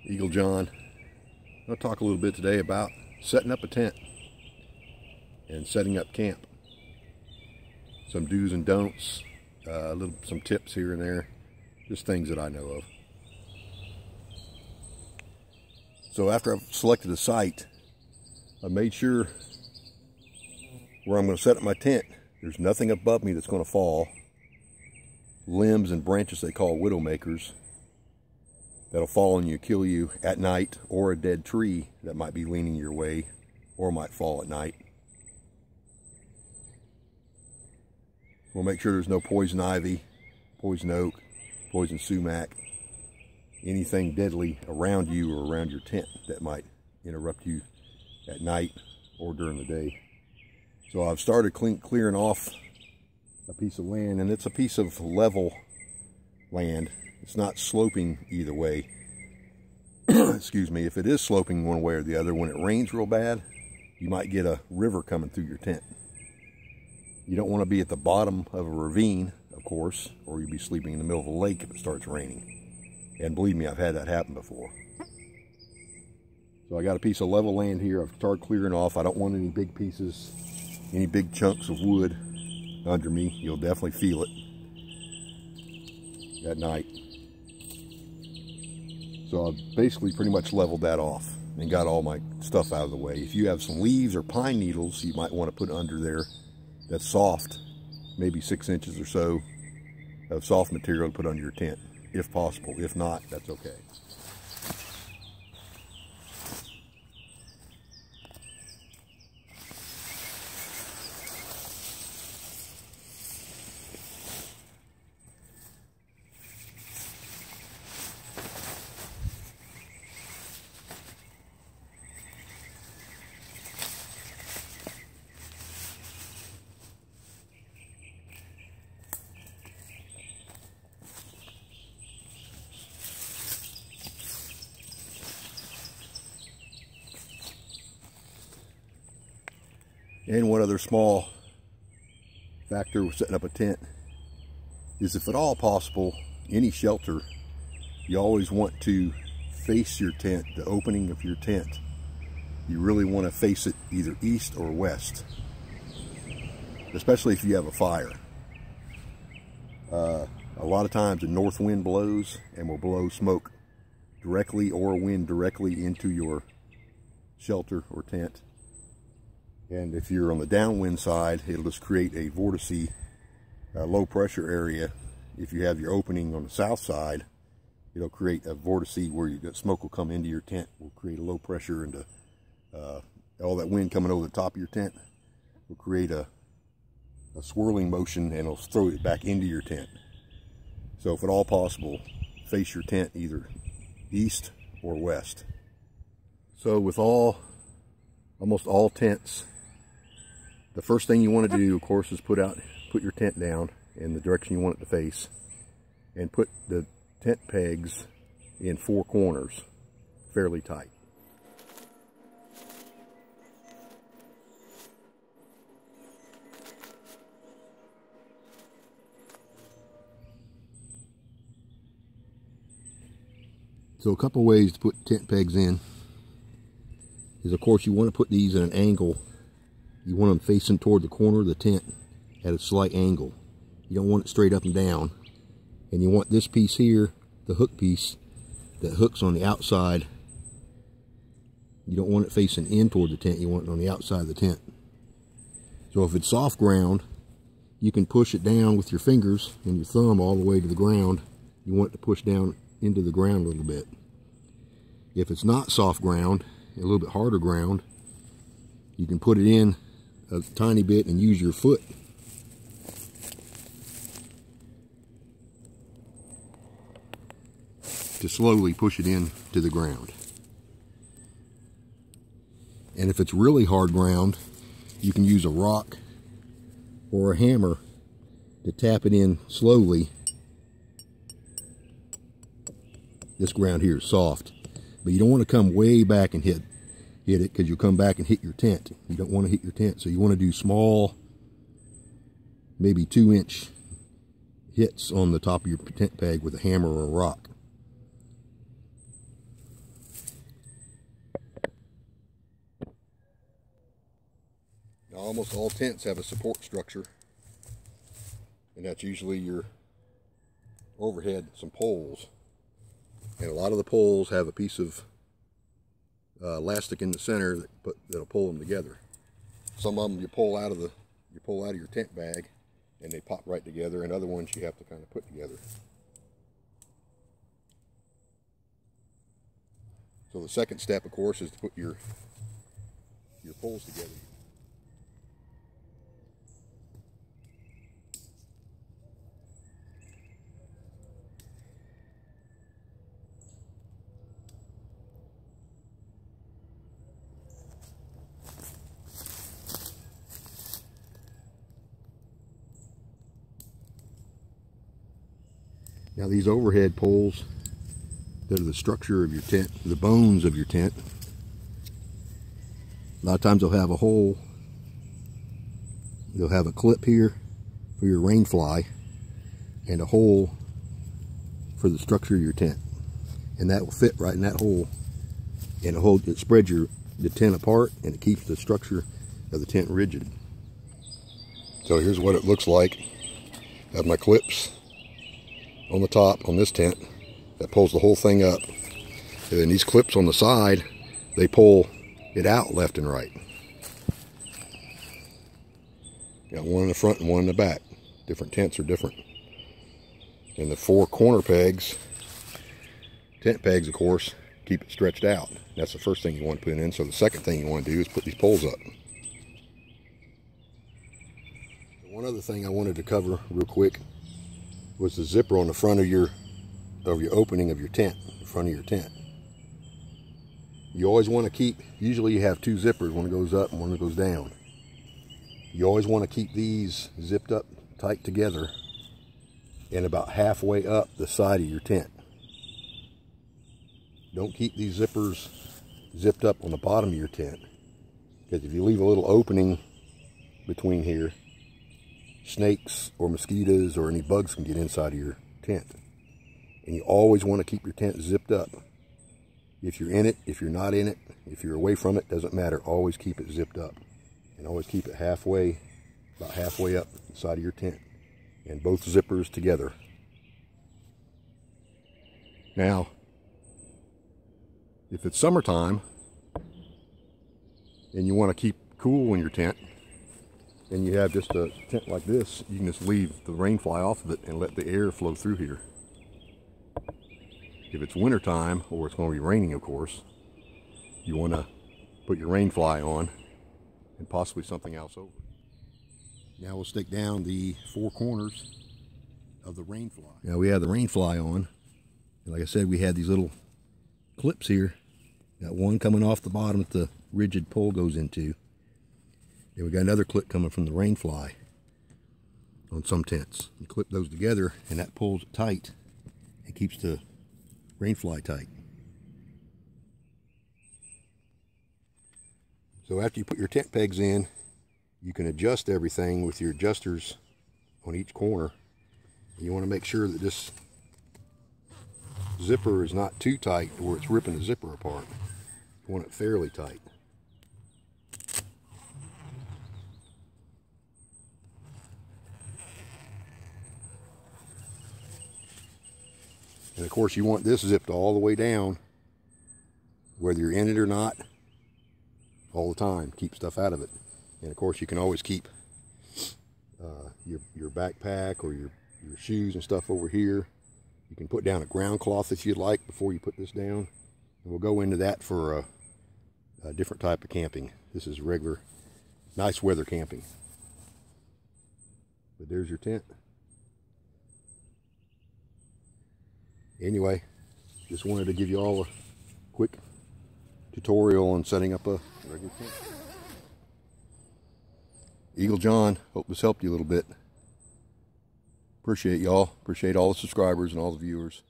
Eagle Jon. I'm going to talk a little bit today about setting up a tent and setting up camp. Some do's and don'ts, some tips here and there, just things that I know of. So after I've selected a site, I made sure where I'm going to set up my tent, there's nothing above me that's going to fall. Limbs and branches they call widowmakers that'll fall on you, kill you at night, or a dead tree that might be leaning your way or might fall at night. We'll make sure there's no poison ivy, poison oak, poison sumac, anything deadly around you or around your tent that might interrupt you at night or during the day. So I've started clearing off a piece of land, and it's a piece of level land. It's not sloping either way. Excuse me. If it is sloping one way or the other, when it rains real bad, you might get a river coming through your tent. You don't want to be at the bottom of a ravine, of course, or you'll be sleeping in the middle of a lake if it starts raining. And believe me, I've had that happen before. So I got a piece of level land here. I've started clearing off. I don't want any big pieces, any big chunks of wood under me. You'll definitely feel it at night. So I've basically pretty much leveled that off and got all my stuff out of the way. If you have some leaves or pine needles you might want to put under there that's soft, maybe 6 inches or so of soft material to put under your tent, if possible. If not, that's okay. And one other small factor with setting up a tent is, if at all possible, any shelter, you always want to face your tent, the opening of your tent. You really want to face it either east or west, especially if you have a fire. A lot of times the north wind blows and will blow smoke directly or wind directly into your shelter or tent. And if you're on the downwind side, it'll just create a vortice, low pressure area. If you have your opening on the south side, it'll create a vortice where the smoke will come into your tent, will create a low pressure, and all that wind coming over the top of your tent will create a swirling motion, and it'll throw it back into your tent. So if at all possible, face your tent either east or west. So with almost all tents, the first thing you want to do, of course, is put your tent down in the direction you want it to face, and put the tent pegs in 4 corners fairly tight. So a couple ways to put tent pegs in is, of course, you want to put these at an angle. You want them facing toward the corner of the tent at a slight angle. You don't want it straight up and down. And you want this piece here, the hook piece that hooks on the outside, you don't want it facing in toward the tent. You want it on the outside of the tent. So if it's soft ground, you can push it down with your fingers and your thumb all the way to the ground. You want it to push down into the ground a little bit. If it's not soft ground, a little bit harder ground, you can put it in a tiny bit and use your foot to slowly push it in to the ground. And if it's really hard ground, you can use a rock or a hammer to tap it in slowly. This ground here is soft, but you don't want to come way back and hit it, because you'll come back and hit your tent. You don't want to hit your tent, so you want to do small, maybe 2-inch hits on the top of your tent peg with a hammer or a rock. Now, almost all tents have a support structure, and that's usually your overhead, some poles. And a lot of the poles have a piece of elastic in the center that'll pull them together. Some of them you pull out of your tent bag and they pop right together, and other ones you have to kind of put together. So the second step, of course, is to put your poles together. Now these overhead poles that are the structure of your tent, the bones of your tent, a lot of times they'll have a hole, they'll have a clip here for your rainfly and a hole for the structure of your tent. And that will fit right in that hole, and it spreads the tent apart, and it keeps the structure of the tent rigid. So here's what it looks like. I have my clips on the top on this tent that pulls the whole thing up, and then these clips on the side, they pull it out left and right. Got one in the front and one in the back. Different tents are different. And the 4 corner pegs, tent pegs of course, keep it stretched out. That's the first thing you want to put in. So the second thing you want to do is put these poles up. One other thing I wanted to cover real quick was the zipper on the front of your opening of your tent, the front of your tent. You always want to keep, usually you have 2 zippers, one that goes up and one that goes down. You always want to keep these zipped up tight together and about halfway up the side of your tent. Don't keep these zippers zipped up on the bottom of your tent, because if you leave a little opening between here, snakes or mosquitoes or any bugs can get inside of your tent. And you always want to keep your tent zipped up. If you're in it, if you're not in it, if you're away from it, doesn't matter. Always keep it zipped up. And always keep it halfway, about halfway up the side of your tent. And both zippers together. Now, if it's summertime and you want to keep cool in your tent, and you have just a tent like this, you can just leave the rainfly off of it and let the air flow through here. If it's winter time, or it's going to be raining of course, you want to put your rainfly on and possibly something else over. Now we'll stick down the 4 corners of the rainfly. Now we have the rainfly on, and like I said, we had these little clips here. Got one coming off the bottom that the rigid pole goes into. Then we got another clip coming from the rainfly on some tents. You clip those together and that pulls it tight and keeps the rainfly tight. So after you put your tent pegs in, you can adjust everything with your adjusters on each corner. You want to make sure that this zipper is not too tight where it's ripping the zipper apart. You want it fairly tight. And of course you want this zipped all the way down, whether you're in it or not, all the time. Keep stuff out of it. And of course you can always keep your backpack or your shoes and stuff over here. You can put down a ground cloth if you'd like before you put this down. And we'll go into that for a different type of camping. This is regular, nice weather camping. But there's your tent. Anyway, just wanted to give you all a quick tutorial on setting up a regular tent. Eagle Jon, hope this helped you a little bit. Appreciate y'all. Appreciate all the subscribers and all the viewers.